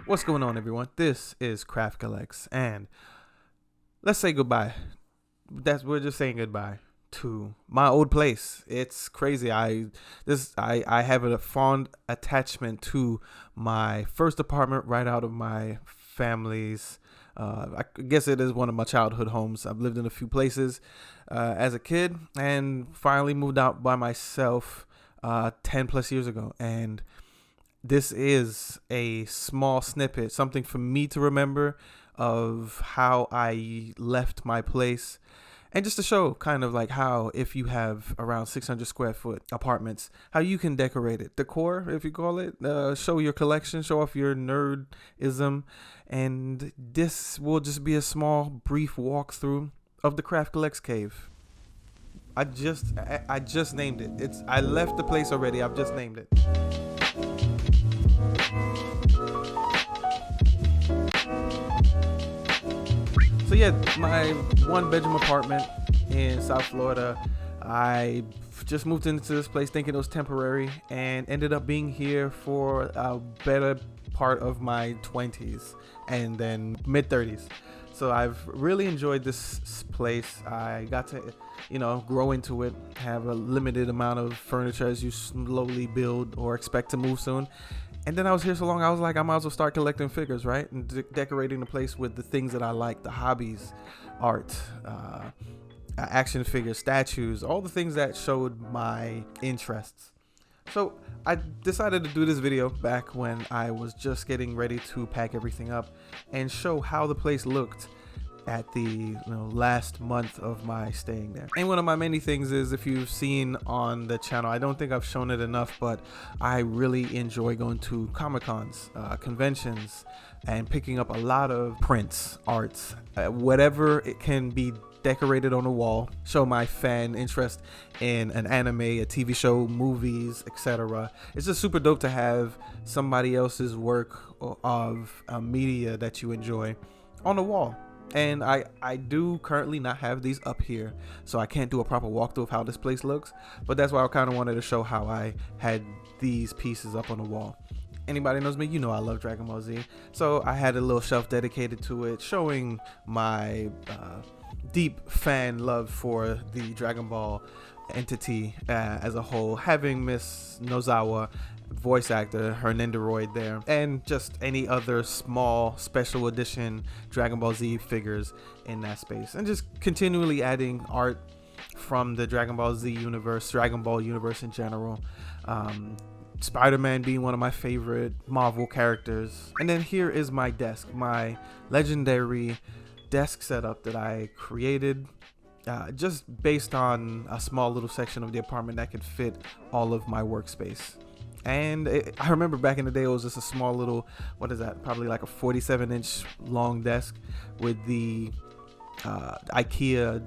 What's going on, everyone? This is Craft Collects, and let's say goodbye. We're just saying goodbye to my old place. It's crazy. I have a fond attachment to my first apartment right out of my family's. I guess it is one of my childhood homes. I've lived in a few places as a kid, and finally moved out by myself 10 plus years ago. And this is a small snippet, something for me to remember of how I left my place. And just to show kind of like how, if you have around 600 square foot apartments, how you can decorate it. Decor, if you call it, show your collection, show off your nerdism. And this will just be a small, brief walkthrough of the Craft Collects Cave. I just named it. I left the place already. I've just named it. So yeah, my one bedroom apartment in South Florida, I just moved into this place thinking it was temporary and ended up being here for a better part of my 20s and then mid 30s. So I've really enjoyed this place. I got to, grow into it, have a limited amount of furniture as you slowly build or expect to move soon. And then I was here so long, I was like, I might as well start collecting figures, right? And decorating the place with the things that I like, the hobbies, art, action figures, statues, all the things that showed my interests. So I decided to do this video back when I was just getting ready to pack everything up and show how the place looked at the last month of my staying there. And one of my many things is, if you've seen on the channel, I don't think I've shown it enough, but I really enjoy going to Comic-Cons, conventions, and picking up a lot of prints, arts, whatever it can be decorated on a wall, show my fan interest in an anime, a TV show, movies, etc. It's just super dope to have somebody else's work of media that you enjoy on the wall. And I do currently not have these up here, so I can't do a proper walkthrough of how this place looks, but that's why I kind of wanted to show how I had these pieces up on the wall. Anybody knows me, I love Dragon Ball Z, so I had a little shelf dedicated to it, showing my deep fan love for the Dragon Ball entity as a whole, having Miss Nozawa, voice actor, her Nendoroid there, and just any other small special edition Dragon Ball Z figures in that space, and just continually adding art from the Dragon Ball Z universe, Dragon Ball universe in general, Spider-Man being one of my favorite Marvel characters. And then here is my desk, my legendary desk setup that I created just based on a small little section of the apartment that could fit all of my workspace. And I remember back in the day, it was just a small little, what is that, probably like a 47-inch long desk with the IKEA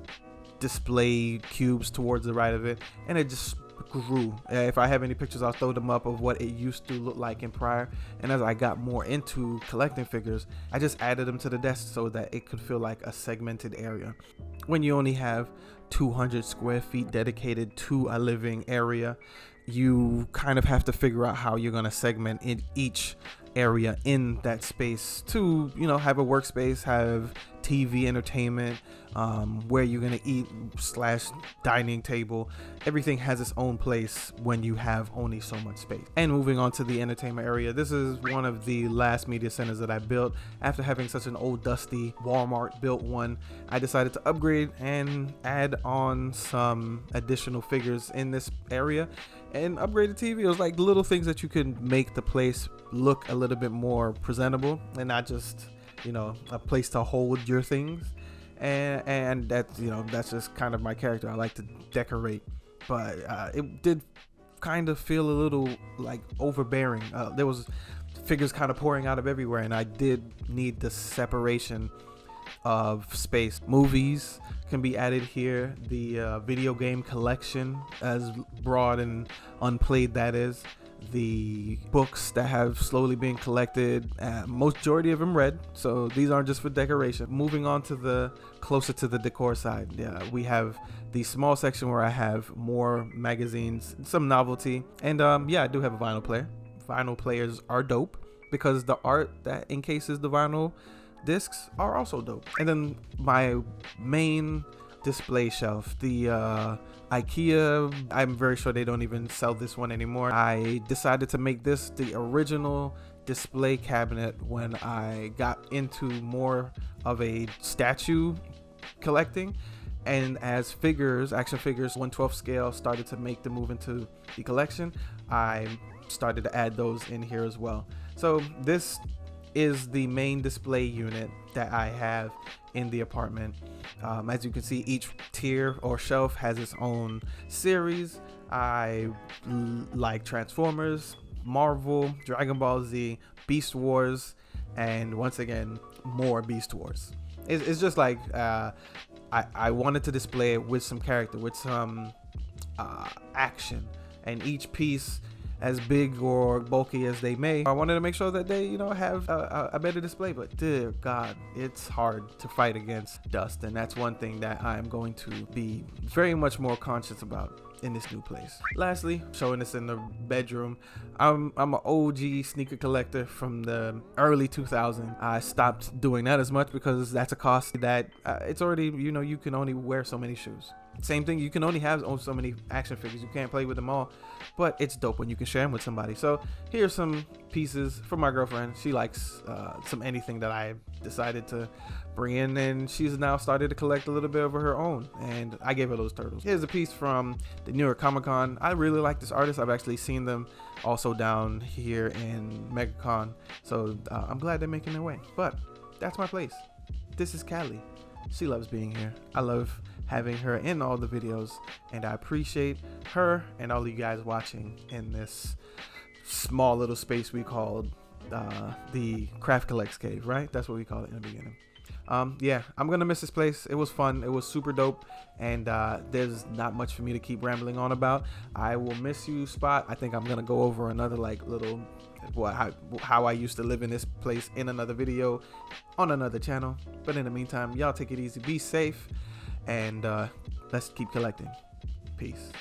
display cubes towards the right of it, and it just grew. If I have any pictures, I'll throw them up of what it used to look like in prior. And as I got more into collecting figures, I just added them to the desk so that it could feel like a segmented area. When you only have 200 square feet dedicated to a living area, you kind of have to figure out how you're going to segment in each area in that space to, have a workspace, have TV entertainment, where you're going to eat / dining table. Everything has its own place when you have only so much space. And moving on to the entertainment area, this is one of the last media centers that I built. After having such an old dusty Walmart built one, I decided to upgrade and add on some additional figures in this area and upgrade the TV. It was like little things that you could make the place look a little bit more presentable and not just, a place to hold your things. And that's, that's just kind of my character. I like to decorate, but it did kind of feel a little like overbearing. There was figures kind of pouring out of everywhere, and I did need the separation of space. Movies can be added here. The video game collection, as broad and unplayed that is. The books that have slowly been collected, majority of them read, so these aren't just for decoration. Moving on to the closer to the decor side, we have the small section where I have more magazines, some novelty, and I do have a vinyl player. Vinyl players are dope. because the art that encases the vinyl discs are also dope. And then my main display shelf, the IKEA, I'm very sure they don't even sell this one anymore. I decided to make this the original display cabinet when I got into more of a statue collecting, and as figures, action figures 1/12 scale started to make the move into the collection, I started to add those in here as well. So this is the main display unit that I have in the apartment. As you can see, each tier or shelf has its own series. I like Transformers, Marvel, Dragon Ball Z, Beast Wars, and once again, more Beast Wars. It's just like I wanted to display it with some character, with some action, and each piece, as big or bulky as they may, I wanted to make sure that they, you know, have a better display. But dear God, it's hard to fight against dust, and that's one thing that I'm going to be very much more conscious about in this new place. Lastly, showing this in the bedroom, I'm an OG sneaker collector from the early 2000s. I stopped doing that as much because that's a cost that it's already, you know, you can only wear so many shoes. Same thing, you can only have so many action figures, you can't play with them all, but it's dope when you can share them with somebody. So here's some pieces from my girlfriend. She likes some anything that I decided to bring in, and she's now started to collect a little bit of her own, and I gave her those turtles. Here's a piece from the New York Comic Con. I really like this artist. I've actually seen them also down here in MegaCon, so I'm glad they're making their way. But that's my place. This is Callie. She loves being here. I love having her in all the videos, and I appreciate her and all of you guys watching in this small little space we called the Craft Collects Cave, right? That's what we call it in the beginning. Yeah, I'm gonna miss this place. It was fun, it was super dope, and there's not much for me to keep rambling on about. I will miss you, Spot. I think I'm gonna go over another like little how I used to live in this place in another video on another channel. But in the meantime, y'all take it easy, be safe, and let's keep collecting. Peace.